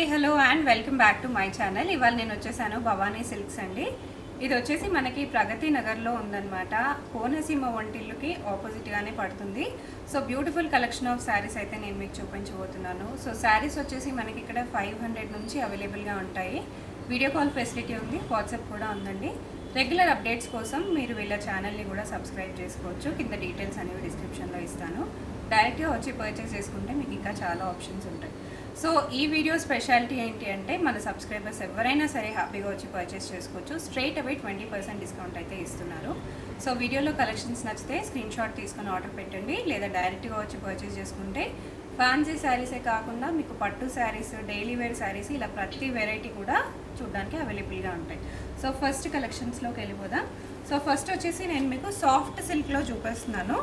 Hi hello and welcome back to my channel. ఇవాళ నేను వచ్చేసాను భవానీ సిల్క్స్ అండి. ఇది వచ్చేసి మనకి ప్రగతి నగర్లో ఉందన్నమాట. కోనసీమ వంటిల్లుకి ఆపోజిట్గానే పడుతుంది. So beautiful collection of saris అయితే నేను మీకు చూపించబోతున్నాను. సో శారీస్ వచ్చేసి మనకి ఇక్కడ 500 నుంచి అవైలబుల్గా ఉంటాయి. వీడియో కాల్ ఫెసిలిటీ ఉంది, వాట్సాప్ కూడా ఉందండి. రెగ్యులర్ అప్డేట్స్ కోసం మీరు వీళ్ళ ఛానల్ని కూడా సబ్స్క్రైబ్ చేసుకోవచ్చు. కింద డీటెయిల్స్ అనేవి డిస్క్రిప్షన్లో ఇస్తాను. డైరెక్ట్గా వచ్చి పర్చేస్ చేసుకుంటే మీకు ఇంకా చాలా ఆప్షన్స్ ఉంటాయి. సో ఈ వీడియో స్పెషాలిటీ ఏంటి అంటే మన సబ్స్క్రైబర్స్ ఎవరైనా సరే హ్యాపీగా వచ్చి పర్చేస్ చేసుకోవచ్చు. స్ట్రైట్ అవే 20% డిస్కౌంట్ అయితే ఇస్తున్నారు. సో వీడియోలో కలెక్షన్స్ నచ్చితే స్క్రీన్ షాట్ తీసుకొని ఆర్డర్ పెట్టండి, లేదా డైరెక్ట్గా వచ్చి పర్చేస్ చేసుకుంటే ఫ్యాన్సీ శారీసే కాకుండా మీకు పట్టు శారీస్, డైలీ వేర్ శారీస్ ఇలా ప్రతి వెరైటీ కూడా చూడడానికి అవైలబుల్గా ఉంటాయి. సో ఫస్ట్ కలెక్షన్స్లోకి వెళ్ళిపోదాం. సో ఫస్ట్ వచ్చేసి నేను మీకు సాఫ్ట్ సిల్క్లో చూపిస్తున్నాను.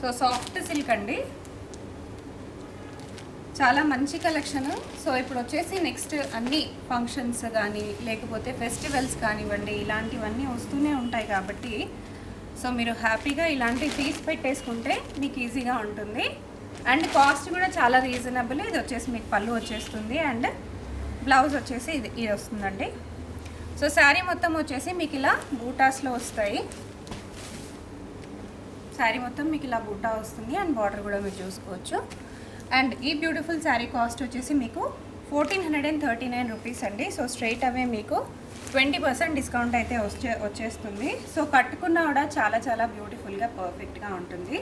సో సాఫ్ట్ సిల్క్ అండి, చాలా మంచి కలెక్షన్. సో ఇప్పుడు వచ్చేసి నెక్స్ట్ అన్ని ఫంక్షన్స్ కానీ లేకపోతే ఫెస్టివల్స్ కానివ్వండి, ఇలాంటివన్నీ వస్తూనే ఉంటాయి కాబట్టి సో మీరు హ్యాపీగా ఇలాంటివి తీసి పెట్టేసుకుంటే మీకు ఈజీగా ఉంటుంది. అండ్ కాస్ట్ కూడా చాలా రీజనబుల్. ఇది వచ్చేసి మీకు పళ్ళు వచ్చేస్తుంది అండ్ బ్లౌజ్ వచ్చేసి ఇది వస్తుందండి. సో శారీ మొత్తం వచ్చేసి మీకు ఇలా బూటాస్లో వస్తాయి. శారీ మొత్తం మీకు ఇలా బూటా వస్తుంది అండ్ బార్డర్ కూడా మీరు చూసుకోవచ్చు. అండ్ ఈ బ్యూటిఫుల్ శారీ కాస్ట్ వచ్చేసి మీకు 1439 రూపీస్ అండి. సో స్ట్రైట్ అవే మీకు 20% డిస్కౌంట్ అయితే వచ్చేస్తుంది. సో కట్టుకున్నా కూడా చాలా చాలా బ్యూటిఫుల్గా పర్ఫెక్ట్గా ఉంటుంది.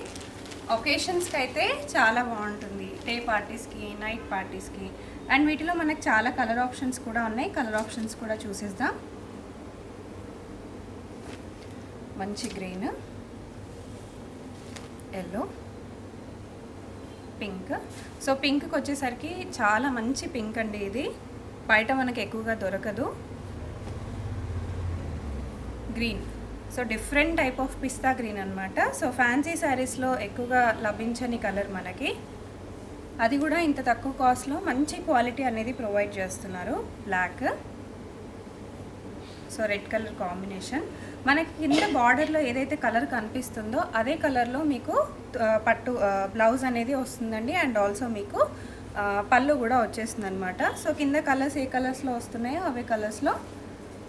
ఒకేషన్స్కి అయితే చాలా బాగుంటుంది, డే పార్టీస్కి, నైట్ పార్టీస్కి. అండ్ వీటిలో మనకు చాలా కలర్ ఆప్షన్స్ కూడా ఉన్నాయి. కలర్ ఆప్షన్స్ కూడా చూసేద్దాం. మంచి గ్రీన్, ఎల్లో, పింక్. సో పింక్కి వచ్చేసరికి చాలా మంచి పింక్ అండి. ఇది బయట మనకి ఎక్కువగా దొరకదు. Green, so different type of pista green అనమాట. సో ఫ్యాన్సీ శారీస్లో ఎక్కువగా లభించని కలర్ మనకి, అది కూడా ఇంత తక్కువ కాస్ట్లో మంచి క్వాలిటీ అనేది ప్రొవైడ్ చేస్తున్నారు. Black, so red colour combination. మనకి కింద బార్డర్లో ఏదైతే కలర్ కనిపిస్తుందో అదే కలర్లో మీకు పట్టు బ్లౌజ్ అనేది వస్తుందండి. అండ్ ఆల్సో మీకు పళ్ళు కూడా వచ్చేస్తుంది అనమాట. సో కింద కలర్స్ ఏ కలర్స్లో వస్తున్నాయో అవే కలర్స్లో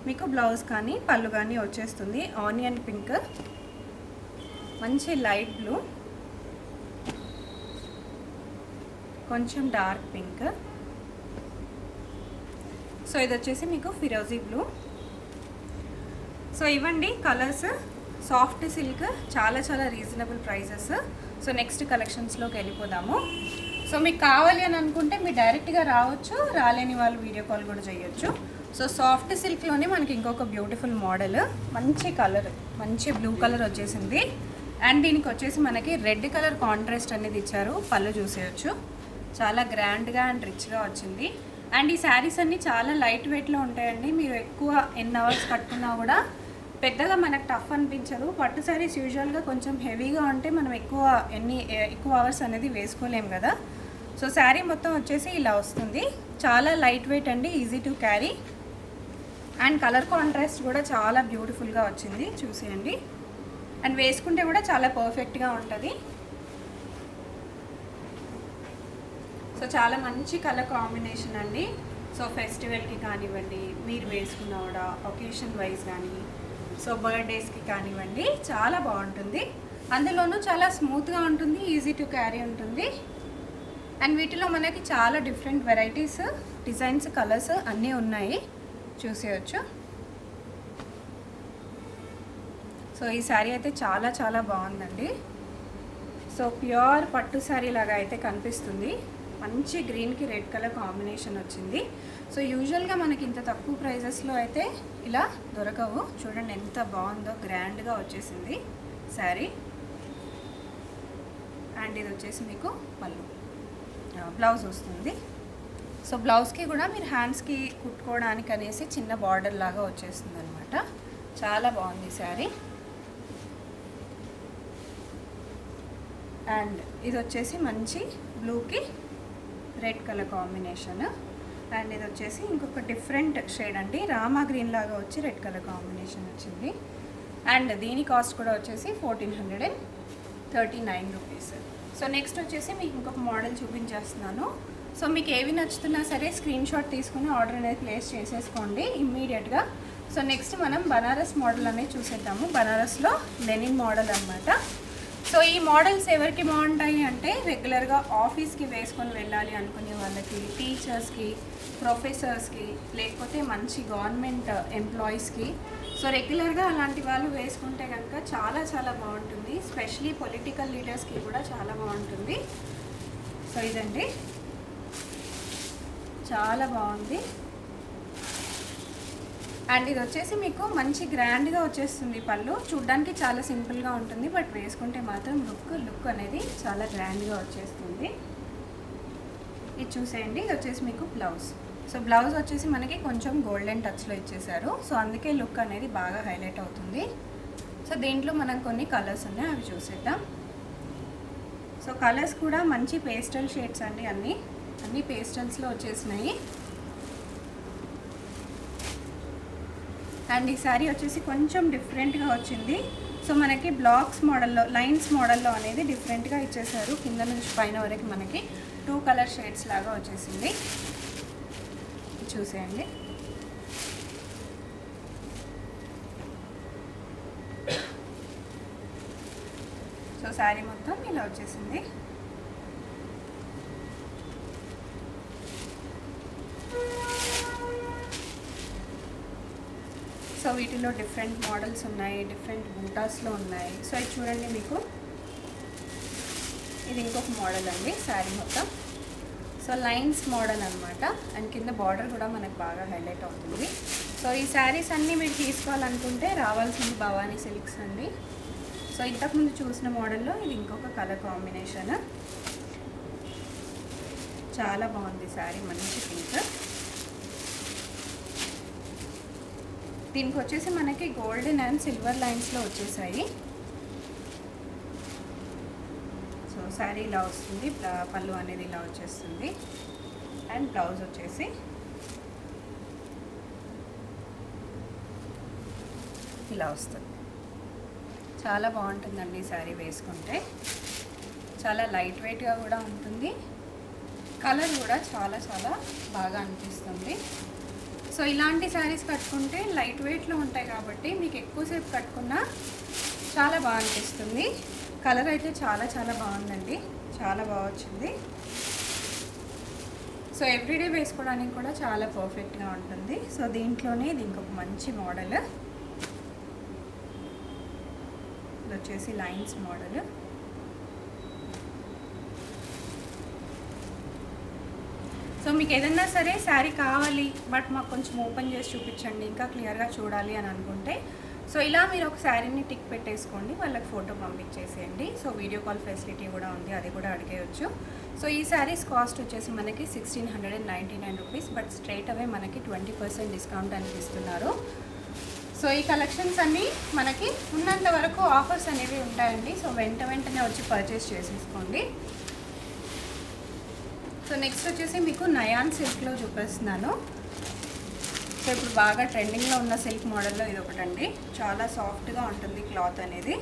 మీకు బ్లౌజ్ కానీ పళ్ళు కానీ వచ్చేస్తుంది. ఆనియన్ పింక్, మంచి లైట్ బ్లూ, కొంచెం డార్క్ పింక్. సో ఇది వచ్చేసి మీకు ఫిరోజీ బ్లూ. సో ఇవ్వండి కలర్స్. సాఫ్ట్ సిల్క్ చాలా చాలా రీజనబుల్ ప్రైజెస్. సో నెక్స్ట్ కలెక్షన్స్లోకి వెళ్ళిపోదాము. సో మీకు కావాలి అని అనుకుంటే మీరు డైరెక్ట్గా రావచ్చు, రాలేని వాళ్ళు వీడియో కాల్ కూడా చేయొచ్చు. సో సాఫ్ట్ సిల్క్లోనే మనకి ఇంకొక బ్యూటిఫుల్ మోడల్, మంచి కలర్, మంచి బ్లూ కలర్ వచ్చేసింది. అండ్ దీనికి వచ్చేసి మనకి రెడ్ కలర్ కాంట్రాస్ట్ అనేది ఇచ్చారు. పళ్ళు చూసేయచ్చు, చాలా గ్రాండ్గా అండ్ రిచ్గా వచ్చింది. అండ్ ఈ శారీస్ అన్నీ చాలా లైట్ వెయిట్లో ఉంటాయండి. మీరు ఎక్కువ ఎన్ని అవర్స్ కట్టుకున్నా కూడా పెద్దగా మనకు టఫ్ అనిపించదు. పట్టు శారీస్ యూజువల్గా కొంచెం హెవీగా ఉంటే మనం ఎక్కువ అవర్స్ అనేది వేసుకోలేము కదా. సో శారీ మొత్తం వచ్చేసి ఇలా వస్తుంది. చాలా లైట్ వెయిట్ అండి, easy to carry. And colour contrast కూడా చాలా బ్యూటిఫుల్గా వచ్చింది, చూసేయండి. అండ్ వేసుకుంటే కూడా చాలా పర్ఫెక్ట్గా ఉంటుంది. సో చాలా మంచి కలర్ కాంబినేషన్ అండి. సో ఫెస్టివల్కి కానివ్వండి, మీరు వేసుకున్న కూడా ఒకేషన్ వైజ్ కానీ, సో బర్త్డేస్కి కానివ్వండి, చాలా బాగుంటుంది. అందులోనూ చాలా స్మూత్గా ఉంటుంది, ఈజీ టు క్యారీ ఉంటుంది. అండ్ వీటిలో మనకి చాలా డిఫరెంట్ వెరైటీస్, డిజైన్స్, కలర్స్ అన్నీ ఉన్నాయి, చూసేయచ్చు. సో ఈ శారీ అయితే చాలా చాలా బాగుందండి. సో ప్యూర్ పట్టు శారీ లాగా అయితే కనిపిస్తుంది. మంచి గ్రీన్కి రెడ్ కలర్ కాంబినేషన్ వచ్చింది. సో యూజువల్గా మనకి ఇంత తక్కువ ప్రైజెస్లో అయితే ఇలా దొరకవు. చూడండి ఎంత బాగుందో, గ్రాండ్గా వచ్చేసింది శారీ. అండ్ ఇది వచ్చేసి మీకు పళ్ళు, బ్లౌజ్ వస్తుంది. సో బ్లౌజ్కి కూడా మీరు హ్యాండ్స్కి కుట్టుకోవడానికి అనేసి చిన్న బార్డర్ లాగా వచ్చేస్తుంది అనమాట. చాలా బాగుంది శారీ. అండ్ ఇది వచ్చేసి మంచి బ్లూకి రెడ్ కలర్ కాంబినేషన్. అండ్ ఇది వచ్చేసి ఇంకొక డిఫరెంట్ షేడ్ అండి, రామా గ్రీన్ లాగా వచ్చి రెడ్ కలర్ కాంబినేషన్ వచ్చింది. అండ్ దీని కాస్ట్ కూడా వచ్చేసి 1439 రూపీస్. సో నెక్స్ట్ వచ్చేసి మీకు ఇంకొక మోడల్ చూపించేస్తున్నాను. సో మీకు ఏవి నచ్చుతున్నా సరే స్క్రీన్ షాట్ తీసుకుని ఆర్డర్ అనేది ప్లేస్ చేసేసుకోండి ఇమ్మీడియట్గా. సో నెక్స్ట్ మనం బనారస్ మోడల్ అనేది చూసేద్దాము. బనారస్లో లెనిన్ మోడల్ అనమాట. సో ఈ మోడల్స్ ఎవరికి బాగుంటాయి అంటే రెగ్యులర్గా ఆఫీస్కి వేసుకొని వెళ్ళాలి అనుకునే వాళ్ళకి, టీచర్స్కి, ప్రొఫెసర్స్కి, లేకపోతే మంచి గవర్నమెంట్ ఎంప్లాయీస్కి. సో రెగ్యులర్గా అలాంటి వాళ్ళు వేసుకుంటే కనుక చాలా చాలా బాగుంటుంది. స్పెషలీ పొలిటికల్ లీడర్స్కి కూడా చాలా బాగుంటుంది. సో ఇదండి, చాలా బాగుంది. అండ్ ఇది వచ్చేసి మీకు మంచి గ్రాండ్గా వచ్చేస్తుంది. పళ్ళు చూడ్డానికి చాలా సింపుల్గా ఉంటుంది, బట్ వేసుకుంటే మాత్రం లుక్ అనేది చాలా గ్రాండ్గా వచ్చేస్తుంది. ఇది చూసేయండి. ఇది వచ్చేసి మీకు బ్లౌజ్. సో బ్లౌజ్ వచ్చేసి మనకి కొంచెం గోల్డెన్ టచ్లో ఇచ్చేసారు. సో అందుకే లుక్ అనేది బాగా హైలైట్ అవుతుంది. సో దీంట్లో మనం కొన్ని కలర్స్ ఉన్నాయి, అవి చూసేద్దాం. సో కలర్స్ కూడా మంచి పేస్టల్ షేడ్స్ అండి. అన్ని పేస్టల్స్లో వచ్చేసినాయి. అండ్ ఈ శారీ వచ్చేసి కొంచెం డిఫరెంట్గా వచ్చింది. సో మనకి బ్లాక్స్ మోడల్లో, లైన్స్ మోడల్లో అనేది డిఫరెంట్గా ఇచ్చేసారు. కింద నుంచి పైన వరకు మనకి 2 కలర్ షేడ్స్ లాగా వచ్చేసింది. చూసేయండి. సో శారీ మొత్తం ఇలా వచ్చేసింది. సో వీటిలో డిఫరెంట్ మోడల్స్ ఉన్నాయి, డిఫరెంట్ బూటాస్లో ఉన్నాయి. సో ఇది చూడండి, మీకు ఇది ఇంకొక మోడల్ అండి శారీ మొత్తం. సో లైన్స్ మోడల్ అనమాట. అండ్ కింద బార్డర్ కూడా మనకు బాగా హైలైట్ అవుతుంది. సో ఈ శారీస్ అన్నీ మీరు తీసుకోవాలనుకుంటే రావాల్సింది భవానీ సిల్క్స్ అండి. సో ఇంతకుముందు చూసిన మోడల్లో ఇది ఇంకొక కలర్ కాంబినేషన్. చాలా బాగుంది శారీ, మంచి పింక్. దీనికి వచ్చేసి మనకి గోల్డెన్ అండ్ సిల్వర్ లైన్స్లో వచ్చేసాయి. సో శారీ ఇలా వస్తుంది, పళ్ళు అనేది ఇలా వచ్చేస్తుంది. అండ్ బ్లౌజ్ వచ్చేసి ఇలా వస్తుంది. చాలా బాగుంటుందండి శారీ వేసుకుంటే. చాలా లైట్ వెయిట్గా కూడా ఉంటుంది. కలర్ కూడా చాలా చాలా బాగా అనిపిస్తుంది. సో ఇలాంటి శారీస్ కట్టుకుంటే లైట్ వెయిట్లో ఉంటాయి కాబట్టి మీకు ఎక్కువసేపు కట్టుకున్నా చాలా బాగా అనిపిస్తుంది. కలర్ అయితే చాలా చాలా బాగుందండి, చాలా బాగా వచ్చింది. సో ఎవ్రీడే వేసుకోవడానికి కూడా చాలా పర్ఫెక్ట్గా ఉంటుంది. సో దీంట్లోనే ఇది ఇంకొక మంచి మోడల్. ఇది వచ్చేసి లైన్స్ మోడల్. సో మీకు ఏదైనా సరే శారీ కావాలి, బట్ మాకు కొంచెం ఓపెన్ చేసి చూపించండి, ఇంకా క్లియర్గా చూడాలి అని అనుకుంటే, సో ఇలా మీరు ఒక శారీని టిక్ పెట్టేసుకోండి, వాళ్ళకి ఫోటో పంపించేసేయండి. సో వీడియో కాల్ ఫెసిలిటీ కూడా ఉంది, అది కూడా అడిగేయచ్చు. సో ఈ శారీస్ కాస్ట్ వచ్చేసి మనకి 1699 రూపీస్, బట్ స్ట్రైట్ అవే మనకి 20% డిస్కౌంట్ అనిపిస్తున్నారు. సో ఈ కలెక్షన్స్ అన్నీ మనకి ఉన్నంత వరకు ఆఫర్స్ అనేవి ఉంటాయండి. సో వెంటనే వచ్చి పర్చేస్ చేసేసుకోండి. సో నెక్స్ట్ వచ్చేసి మీకు నయాన్ సిల్క్లో చూపిస్తున్నాను. సో ఇప్పుడు బాగా ట్రెండింగ్లో ఉన్న సిల్క్ మోడల్లో ఇది ఒకటండి. చాలా సాఫ్ట్గా ఉంటుంది క్లాత్ అనేది.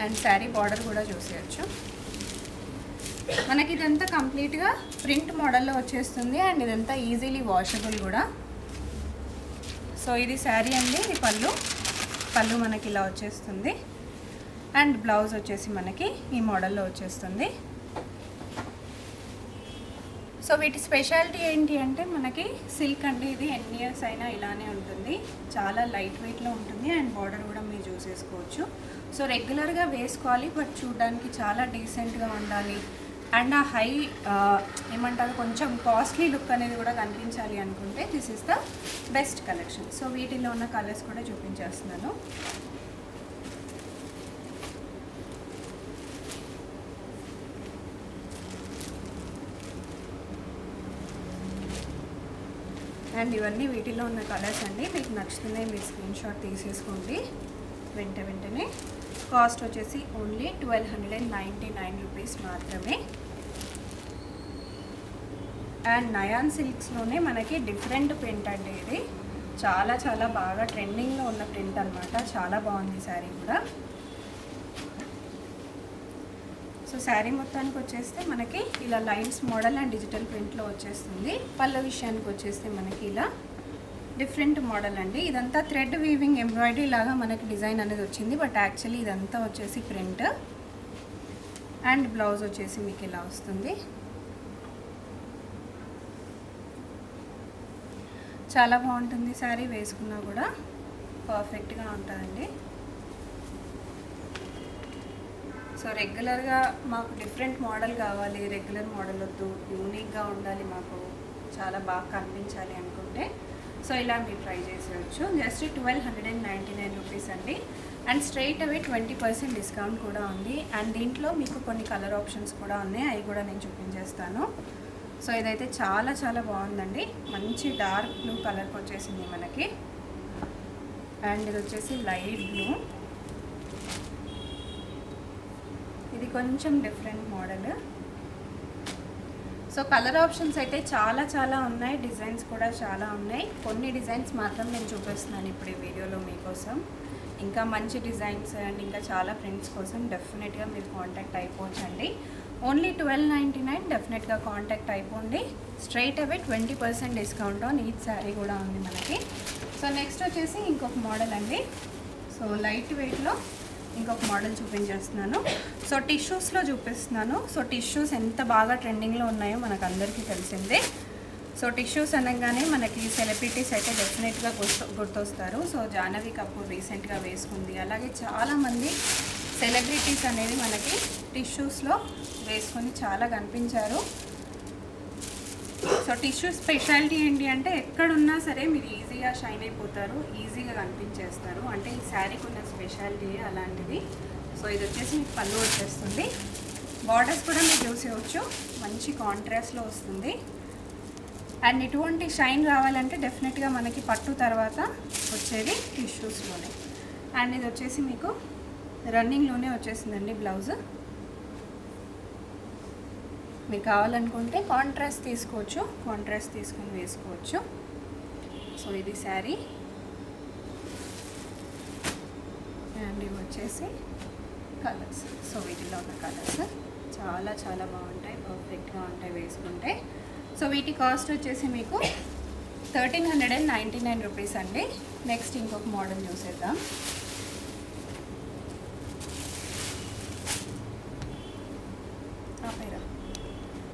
అండ్ శారీ బార్డర్ కూడా చూసేయచ్చు. మనకి ఇదంతా కంప్లీట్గా ప్రింట్ మోడల్లో వచ్చేస్తుంది. అండ్ ఇదంతా ఈజీలీ వాషబుల్ కూడా. సో ఇది శారీ అండి, ఇది పళ్ళు మనకి ఇలా వచ్చేస్తుంది. అండ్ బ్లౌజ్ వచ్చేసి మనకి ఈ మోడల్లో వచ్చేస్తుంది. సో వీటి స్పెషాలిటీ ఏంటి అంటే మనకి సిల్క్ అంటే ఇది ఎన్ని ఇయర్స్ అయినా ఇలానే ఉంటుంది. చాలా లైట్ వెయిట్లో ఉంటుంది. అండ్ బార్డర్ కూడా మీరు చూసేసుకోవచ్చు. సో రెగ్యులర్గా వేసుకోవాలి, బట్ చూడడానికి చాలా డీసెంట్గా ఉండాలి. అండ్ ఆ హై ఏమంటారు, కొంచెం కాస్ట్లీ లుక్ అనేది కూడా కనిపించాలి అనుకుంటే this is the best collection. So వీటిలో ఉన్న కలర్స్ కూడా చూపించేస్తున్నాను. అండ్ ఇవన్నీ వీటిలో ఉన్న కలర్స్ అండి. మీకు నచ్చుతున్నాయి, మీరు స్క్రీన్ షాట్ తీసేసుకోండి. వెంటనే కాస్ట్ వచ్చేసి ఓన్లీ 1299 రూపీస్ మాత్రమే. అండ్ నయాన్ సిల్క్స్లోనే మనకి డిఫరెంట్ ప్రింట్ అండి. ఇది చాలా చాలా బాగా ట్రెండింగ్లో ఉన్న ప్రింట్ అనమాట. చాలా బాగుంది శారీ కూడా. సో శారీ మొత్తానికి వచ్చేస్తే మనకి ఇలా లైన్స్ మోడల్ అండ్ డిజిటల్ ప్రింట్లో వచ్చేస్తుంది. పళ్ళ విషయానికి వచ్చేస్తే మనకి ఇలా డిఫరెంట్ మోడల్ అండి. ఇదంతా థ్రెడ్ వీవింగ్ ఎంబ్రాయిడరీ లాగా మనకి డిజైన్ అనేది వచ్చింది. బట్ యాక్చువల్లీ ఇదంతా వచ్చేసి ప్రింట్. అండ్ బ్లౌజ్ వచ్చేసి మీకు ఇలా వస్తుంది. చాలా బాగుంటుంది శారీ, వేసుకున్నా కూడా పర్ఫెక్ట్గా ఉంటుందండి. సో రెగ్యులర్గా మాకు డిఫరెంట్ మోడల్ కావాలి, రెగ్యులర్ మోడల్ వద్దు, యూనిక్గా ఉండాలి, మాకు చాలా బాగా కనిపించాలి అనుకుంటే సో ఇలా మీరు ట్రై చేసేయచ్చు. జస్ట్ 1299 రూపీస్ అండి. అండ్ స్ట్రైట్ అవే 20% డిస్కౌంట్ కూడా ఉంది. అండ్ దీంట్లో మీకు కొన్ని కలర్ ఆప్షన్స్ కూడా ఉన్నాయి, అవి కూడా నేను చూపించేస్తాను. సో ఇదైతే చాలా చాలా బాగుందండి. మంచి డార్క్ బ్లూ కలర్కి వచ్చేసింది మనకి. అండ్ ఇది వచ్చేసి లైట్ బ్లూ. ఇది కొంచెం different model. So colour options అయితే చాలా చాలా ఉన్నాయి, డిజైన్స్ కూడా చాలా ఉన్నాయి. కొన్ని డిజైన్స్ మాత్రం నేను చూపిస్తున్నాను ఇప్పుడు ఈ వీడియోలో మీకోసం. ఇంకా మంచి డిజైన్స్ అండ్ ఇంకా చాలా ప్రింట్స్ కోసం డెఫినెట్గా మీరు కాంటాక్ట్ అయిపోవచ్చండి. ఓన్లీ 1299, డెఫినెట్గా కాంటాక్ట్ అయిపోండి. Straight away 20% discount on each sari కూడా ఉంది మనకి. సో నెక్స్ట్ వచ్చేసి ఇంకొక మోడల్ అండి. సో లైట్ వెయిట్లో ఇంకొక మోడల్ చూపించేస్తున్నాను. సో టిష్యూస్లో చూపిస్తున్నాను. సో టిష్యూస్ ఎంత బాగా ట్రెండింగ్లో ఉన్నాయో మనకు అందరికీ తెలిసిందే. సో టిష్యూస్ అనగానే మనకి సెలబ్రిటీస్ అయితే డెఫినెట్గా గుర్తొస్తారు. సో జాహ్నవి కపూర్ రీసెంట్గా వేసుకుంది. అలాగే చాలామంది సెలబ్రిటీస్ అనేది మనకి టిష్యూస్లో వేసుకొని చాలా కనిపించారు. సో టిష్యూ స్పెషాలిటీ ఏంటి అంటే ఎక్కడున్నా సరే మీరు ఈజీగా షైన్ అయిపోతారు, ఈజీగా కనిపించేస్తారు. అంటే ఈ శారీకి ఉన్న స్పెషాలిటీ అలాంటిది. సో ఇది వచ్చేసి మీకు పళ్ళు వచ్చేస్తుంది. బార్డర్స్ కూడా మీరు చూసేయచ్చు, మంచి కాంట్రాస్ట్లో వస్తుంది. అండ్ ఇటువంటి షైన్ రావాలంటే డెఫినెట్గా మనకి పట్టు తర్వాత వచ్చేది టిష్యూస్లోనే. అండ్ ఇది వచ్చేసి మీకు రన్నింగ్లోనే వచ్చేసిందండి బ్లౌజ్. మీరు కావాలనుకుంటే కాంట్రాస్ట్ తీసుకోవచ్చు, కాంట్రాస్ట్ తీసుకొని వేసుకోవచ్చు. సో ఇది శారీ. అండ్ ఇవి వచ్చేసి కలర్స్. సో వీటిలో ఉన్న కలర్స్ చాలా చాలా బాగుంటాయి, పర్ఫెక్ట్గా ఉంటాయి వేసుకుంటే. సో వీటి కాస్ట్ వచ్చేసి మీకు 1399 రూపీస్ అండి. నెక్స్ట్ ఇంకొక మోడల్ చూసేద్దాం.